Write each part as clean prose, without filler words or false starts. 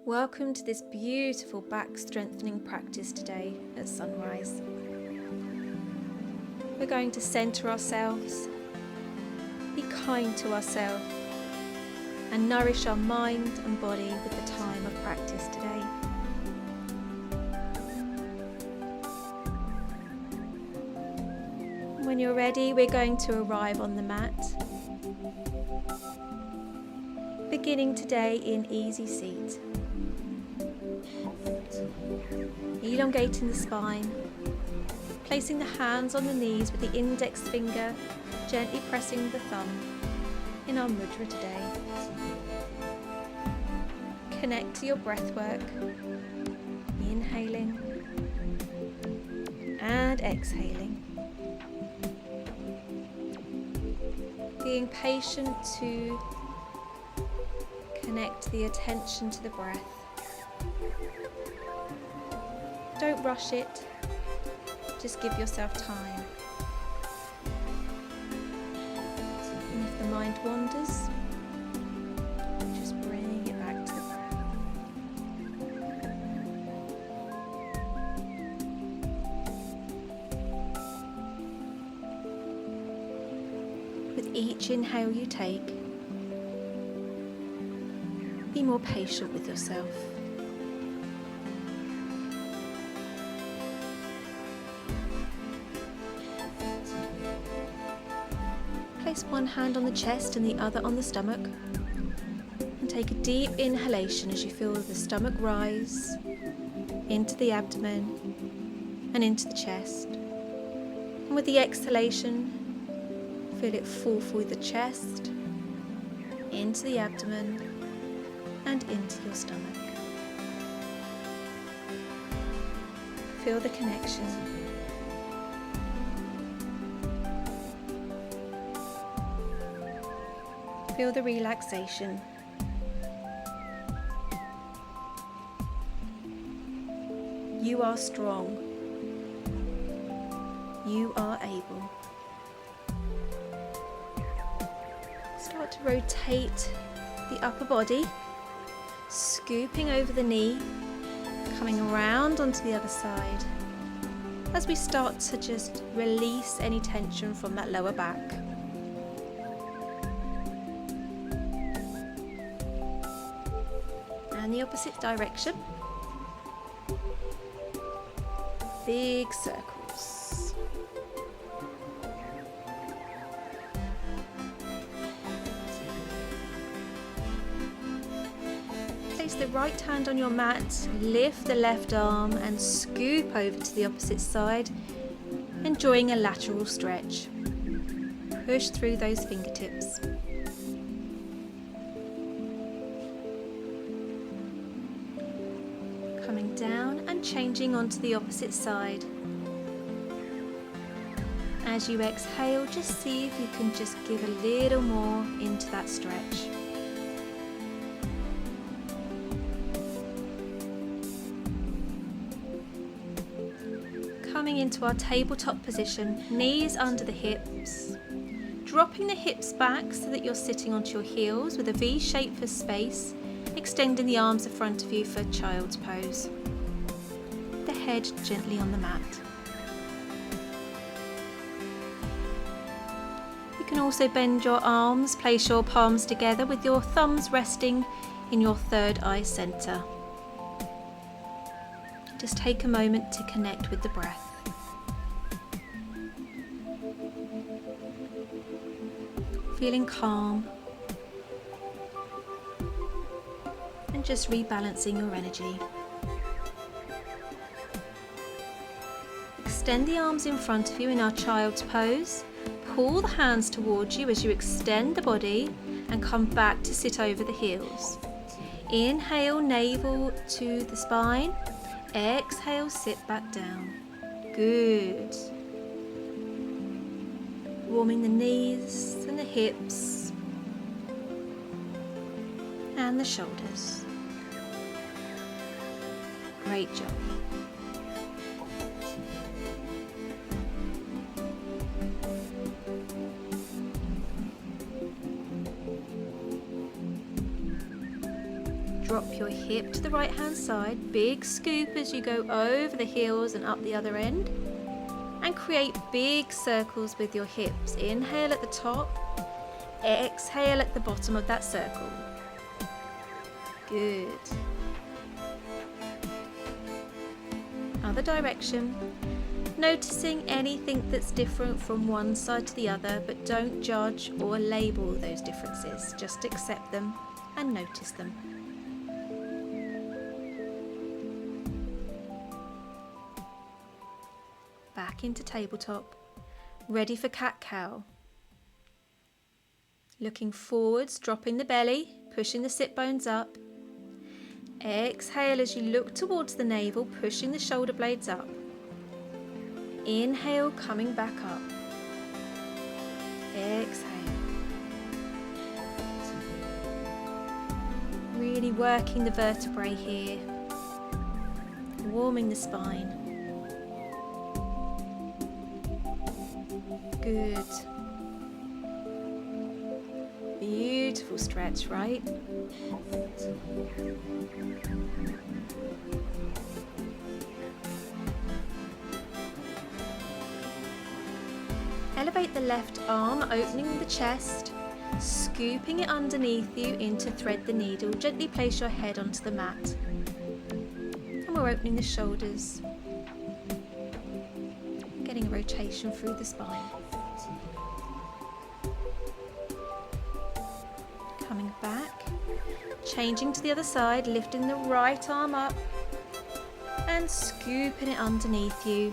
Welcome to this beautiful back strengthening practice today at sunrise. We're going to centre ourselves, be kind to ourselves, and nourish our mind and body with the time of practice today. When you're ready, we're going to arrive on the mat, beginning today in easy seat. Elongating the spine, placing the hands on the knees with the index finger gently pressing the thumb in our mudra today. Connect to your breath work, inhaling and exhaling. Being patient to connect the attention to the breath. Don't rush it, just give yourself time. And if the mind wanders, just bring it back to the breath. With each inhale you take, be more patient with yourself. Place one hand on the chest and the other on the stomach, and take a deep inhalation as you feel the stomach rise into the abdomen and into the chest. And with the exhalation, feel it fall through the chest, into the abdomen and into your stomach. Feel the connection. Feel the relaxation. You are strong. You are able. Start to rotate the upper body, scooping over the knee, coming around onto the other side as we start to just release any tension from that lower back. And the opposite direction. Big circles. Place the right hand on your mat, lift the left arm and scoop over to the opposite side, enjoying a lateral stretch. Push through those fingertips. Coming down and changing onto the opposite side. As you exhale, just see if you can just give a little more into that stretch. Coming into our tabletop position, knees under the hips, dropping the hips back so that you're sitting onto your heels with a V shape for space, extending the arms in front of you for child's pose. The head gently on the mat. You can also bend your arms, place your palms together with your thumbs resting in your third eye center. Just take a moment to connect with the breath. Feeling calm. And just rebalancing your energy. Extend the arms in front of you in our child's pose. Pull the hands towards you as you extend the body and come back to sit over the heels. Inhale, navel to the spine. Exhale, sit back down. Good. Warming the knees and the hips and the shoulders. Great job. Drop your hip to the right hand side, big scoop as you go over the heels and up the other end, and create big circles with your hips. Inhale at the top, exhale at the bottom of that circle. Good. Other direction. Noticing anything that's different from one side to the other, but don't judge or label those differences. Just accept them and notice them. Back into tabletop, ready for cat-cow. Looking forwards, dropping the belly, pushing the sit bones up. Exhale as you look towards the navel, pushing the shoulder blades up. Inhale, coming back up. Exhale. Really working the vertebrae here, warming the spine. Good. Beautiful stretch, right? Elevate the left arm, opening the chest, scooping it underneath you in to thread the needle. Gently place your head onto the mat. And we're opening the shoulders, getting a rotation through the spine. Coming back, changing to the other side, lifting the right arm up and scooping it underneath you.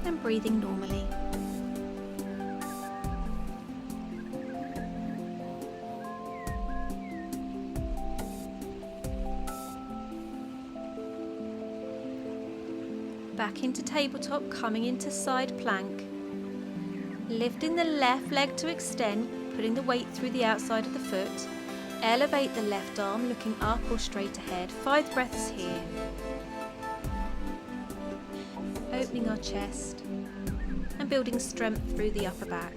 And breathing normally. Back into tabletop, coming into side plank. Lifting the left leg to extend, putting the weight through the outside of the foot. Elevate the left arm, looking up or straight ahead. 5 breaths here. Opening our chest and building strength through the upper back.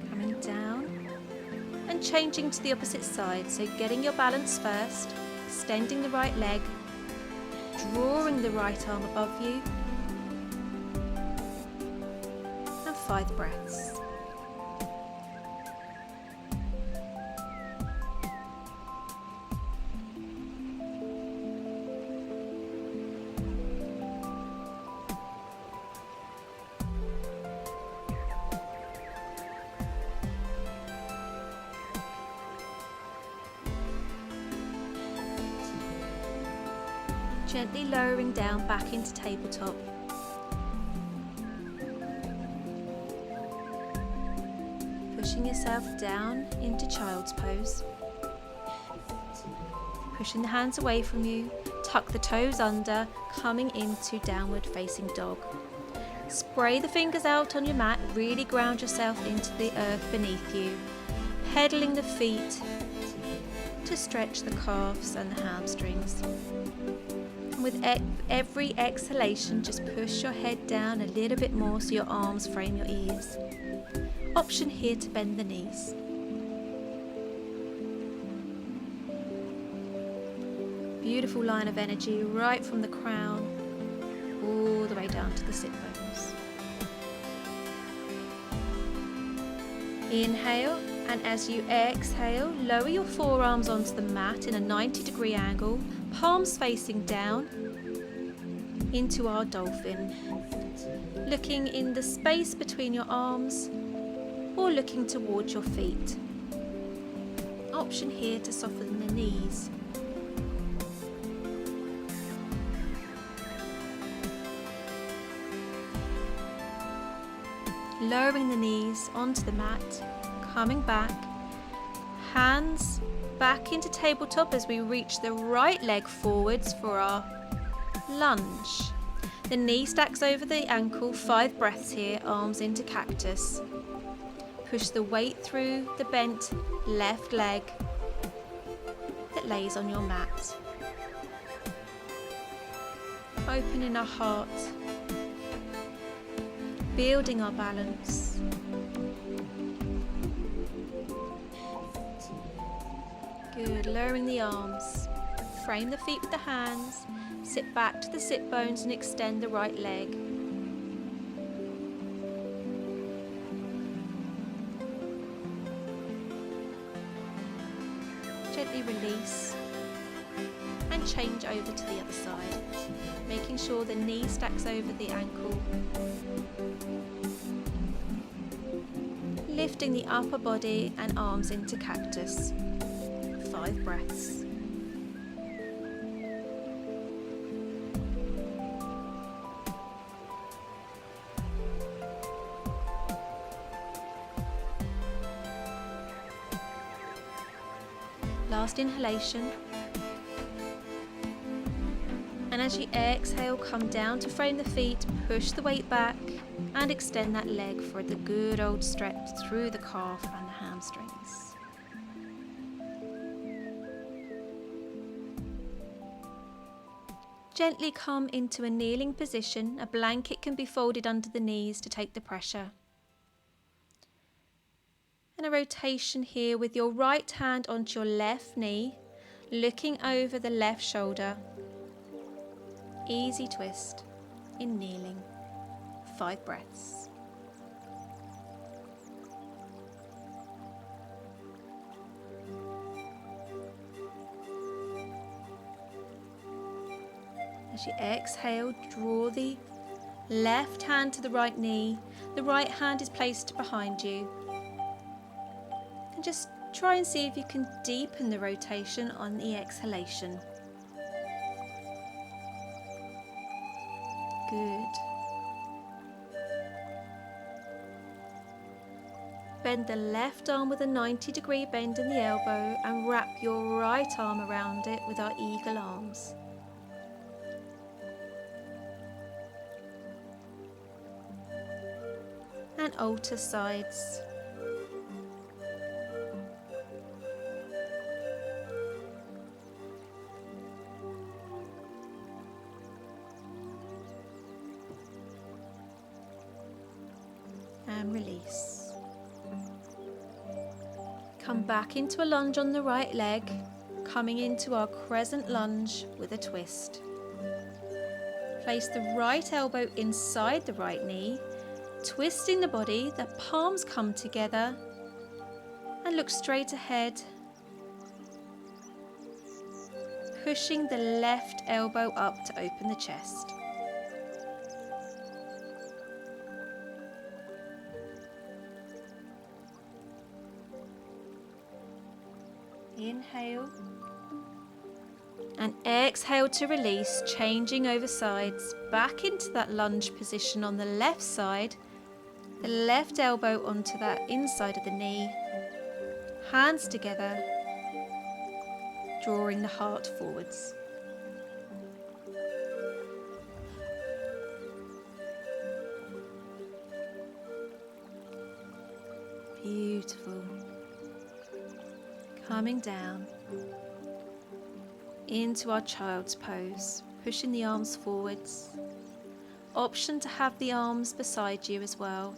Coming down and changing to the opposite side, so getting your balance first, extending the right leg, drawing the right arm above you, and 5 breaths. Gently lowering down back into tabletop. Pushing yourself down into child's pose. Pushing the hands away from you, tuck the toes under, coming into downward facing dog. Spray the fingers out on your mat, really ground yourself into the earth beneath you. Pedaling the feet to stretch the calves and the hamstrings. With every exhalation, just push your head down a little bit more so your arms frame your ears. Option here to bend the knees. Beautiful line of energy right from the crown all the way down to the sit bones. Inhale, and as you exhale, lower your forearms onto the mat in a 90-degree angle, palms facing down into our dolphin. Looking in the space between your arms or looking towards your feet. Option here to soften the knees. Lowering the knees onto the mat, coming back, hands back into tabletop as we reach the right leg forwards for our lunge. The knee stacks over the ankle, 5 breaths here, arms into cactus. Push the weight through the bent left leg that lays on your mat. Opening our heart, building our balance. Good, lowering the arms, frame the feet with the hands, sit back to the sit bones and extend the right leg. Gently release and change over to the other side, making sure the knee stacks over the ankle. Lifting the upper body and arms into cactus. 5 breaths. Last inhalation. And as you exhale, come down to frame the feet, push the weight back and extend that leg for the good old stretch through the calf and the hamstrings. Gently come into a kneeling position. A blanket can be folded under the knees to take the pressure. And a rotation here with your right hand onto your left knee, looking over the left shoulder. Easy twist in kneeling. 5 breaths. As you exhale, draw the left hand to the right knee. The right hand is placed behind you. And just try and see if you can deepen the rotation on the exhalation. Good. Bend the left arm with a 90-degree bend in the elbow and wrap your right arm around it with our eagle arms. And alter sides. And release. Come back into a lunge on the right leg, coming into our crescent lunge with a twist. Place the right elbow inside the right knee, twisting the body, the palms come together and look straight ahead, pushing the left elbow up to open the chest. Inhale and exhale to release, changing over sides, back into that lunge position on the left side, the left elbow onto that inside of the knee, hands together, drawing the heart forwards. Beautiful. Coming down into our child's pose, pushing the arms forwards. Option to have the arms beside you as well,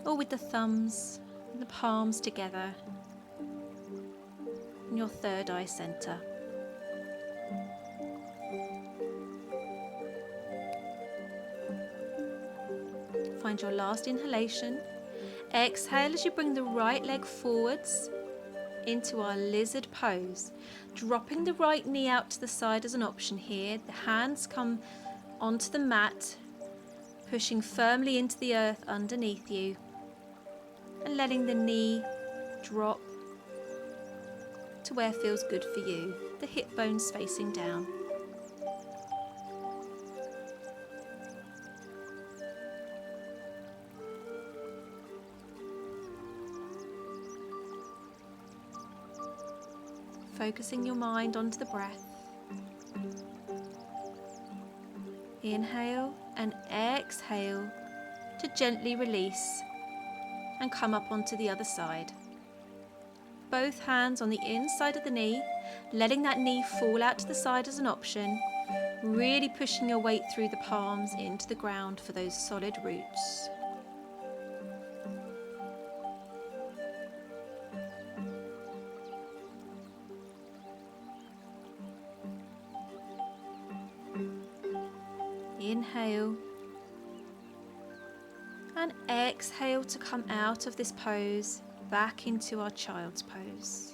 or with the thumbs and the palms together in your third eye center. Find your last inhalation. Exhale as you bring the right leg forwards into our lizard pose, dropping the right knee out to the side as an option here. The hands come onto the mat, pushing firmly into the earth underneath you and letting the knee drop to where feels good for you, the hip bones facing down. Focusing your mind onto the breath. Inhale and exhale to gently release and come up onto the other side. both hands on the inside of the knee, letting that knee fall out to the side as an option, really pushing your weight through the palms into the ground for those solid roots. Inhale and exhale to come out of this pose back into our child's pose.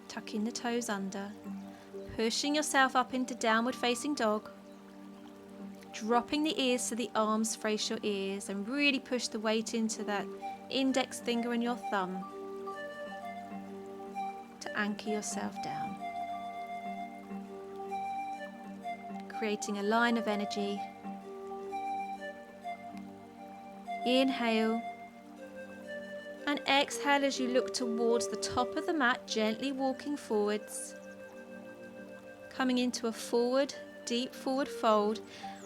Tucking the toes under, pushing yourself up into downward facing dog, dropping the ears so the arms face your ears, and really push the weight into that index finger and your thumb to anchor yourself down, creating a line of energy. Inhale and exhale as you look towards the top of the mat, gently walking forwards, coming into a forward, deep forward fold.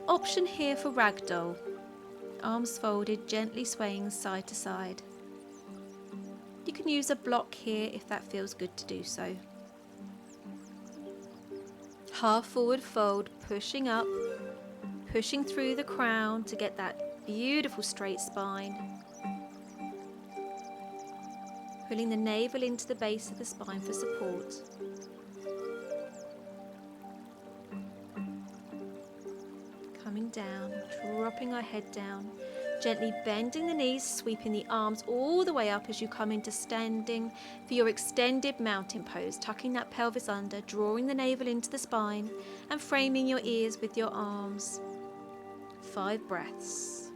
Option here for ragdoll, arms folded, gently swaying side to side. You can use a block here if that feels good to do so. Half forward fold, pushing up, pushing through the crown to get that beautiful straight spine. Pulling the navel into the base of the spine for support. Coming down, dropping our head down, gently bending the knees, sweeping the arms all the way up as you come into standing for your extended mountain pose, tucking that pelvis under, drawing the navel into the spine and framing your ears with your arms. 5 breaths.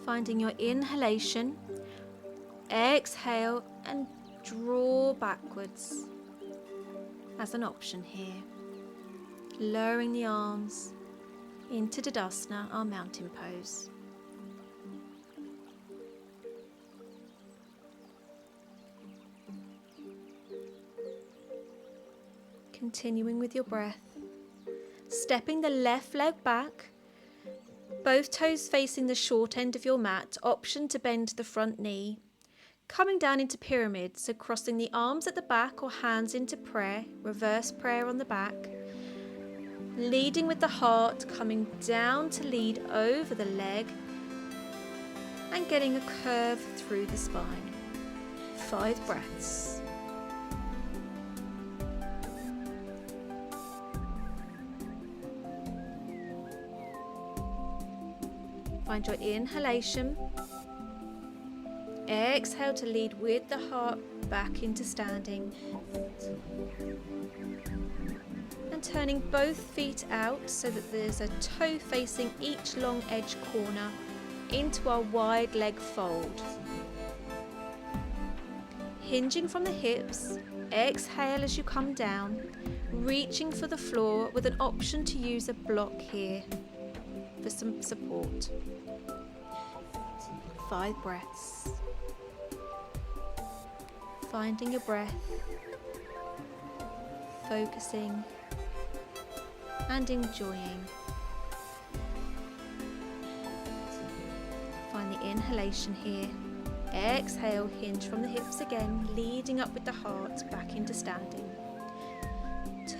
Finding your inhalation, exhale and draw backwards as an option here. Lowering the arms into Tadasana, our mountain pose. Continuing with your breath, stepping the left leg back, both toes facing the short end of your mat, option to bend the front knee. Coming down into pyramid, so crossing the arms at the back or hands into prayer, reverse prayer on the back. Leading with the heart, coming down to lead over the leg and getting a curve through the spine. 5 breaths. Find your inhalation. Exhale to lead with the heart back into standing. And turning both feet out so that there's a toe facing each long edge corner into our wide leg fold. Hinging from the hips, exhale as you come down, reaching for the floor with an option to use a block here for some support. 5 breaths. Finding your breath, focusing and enjoying. Find the inhalation here. Exhale, hinge from the hips again, leading up with the heart back into standing.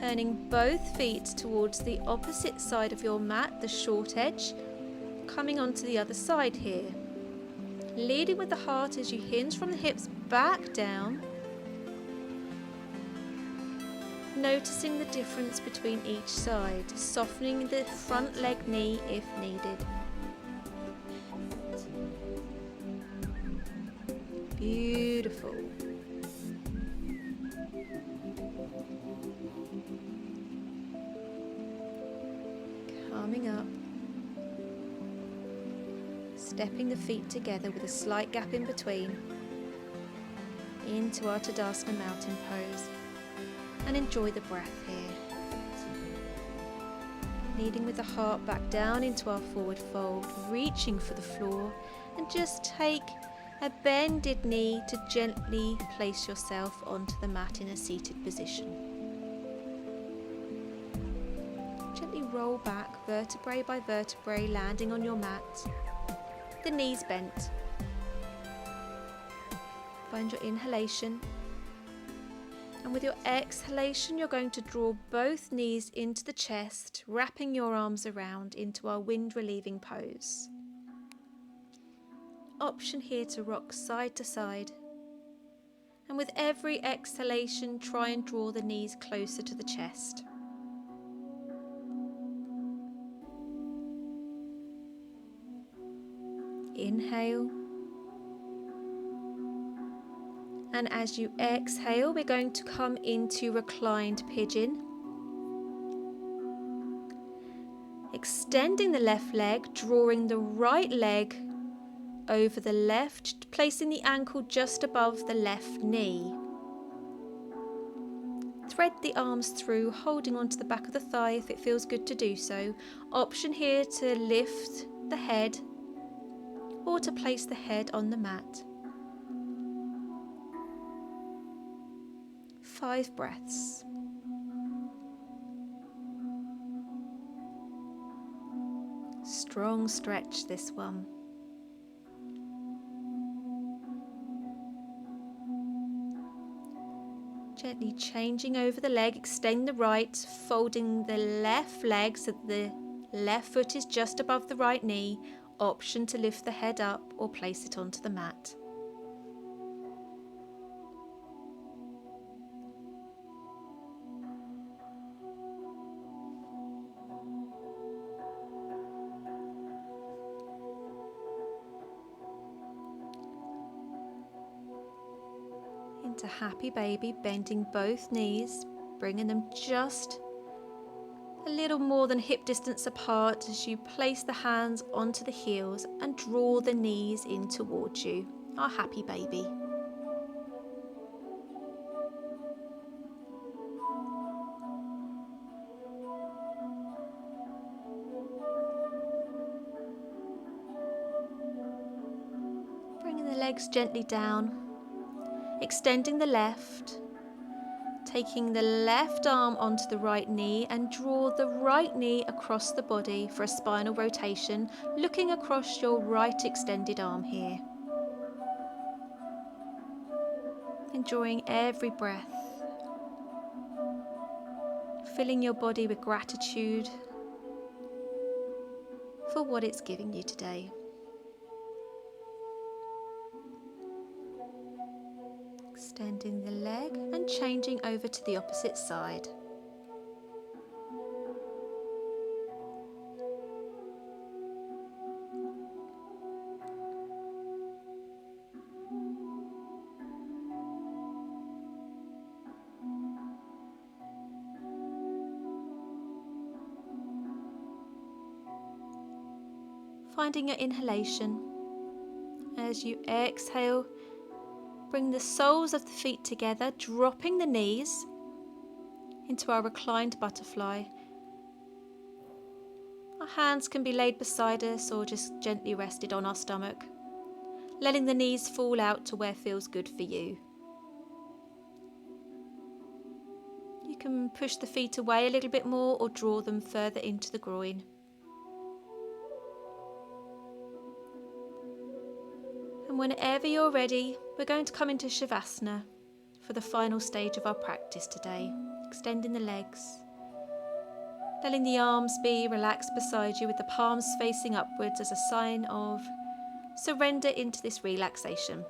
Turning both feet towards the opposite side of your mat, the short edge, coming onto the other side here. Leading with the heart as you hinge from the hips back down. Noticing the difference between each side, softening the front leg knee if needed. Beautiful. Coming up. Stepping the feet together with a slight gap in between into our Tadasana mountain pose, and enjoy the breath here. Leading with the heart back down into our forward fold, reaching for the floor, and just take a bended knee to gently place yourself onto the mat in a seated position. roll back vertebrae by vertebrae, landing on your mat. The knees bent. Find your inhalation. And with your exhalation, you're going to draw both knees into the chest, wrapping your arms around into our wind relieving pose. Option here to rock side to side. And with every exhalation, try and draw the knees closer to the chest. Inhale. And as you exhale, we're going to come into reclined pigeon. Extending the left leg, drawing the right leg over the left, placing the ankle just above the left knee. Thread the arms through, holding onto the back of the thigh if it feels good to do so. Option here to lift the head or to place the head on the mat. 5 breaths. Strong stretch this one. Gently changing over the leg, extend the right, folding the left leg so that the left foot is just above the right knee. Option to lift the head up or place it onto the mat. Into happy baby, bending both knees, bringing them just a little more than hip distance apart as you place the hands onto the heels and draw the knees in towards you. Our happy baby. Bringing the legs gently down. Extending the left, taking the left arm onto the right knee and draw the right knee across the body for a spinal rotation, looking across your right extended arm here. Enjoying every breath, filling your body with gratitude for what it's giving you today. Extending the leg and changing over to the opposite side. Finding your inhalation. As you exhale, bring the soles of the feet together, dropping the knees into our reclined butterfly. Our hands can be laid beside us or just gently rested on our stomach, letting the knees fall out to where feels good for you. You can push the feet away a little bit more or draw them further into the groin. And whenever you're ready, we're going to come into Shavasana for the final stage of our practice today. Extending the legs, letting the arms be relaxed beside you with the palms facing upwards as a sign of surrender into this relaxation.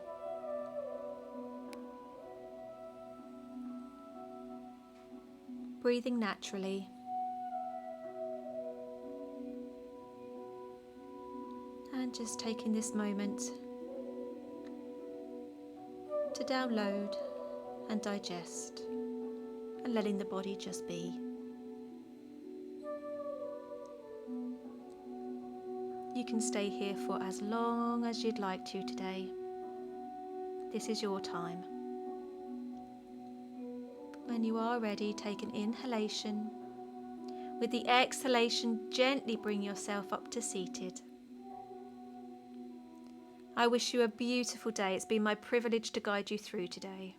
Breathing naturally. And just taking this moment to download and digest and letting the body just be. You can stay here for as long as you'd like to today. This is your time. When you are ready, take an inhalation. With the exhalation, gently bring yourself up to seated. I wish you a beautiful day. It's been my privilege to guide you through today.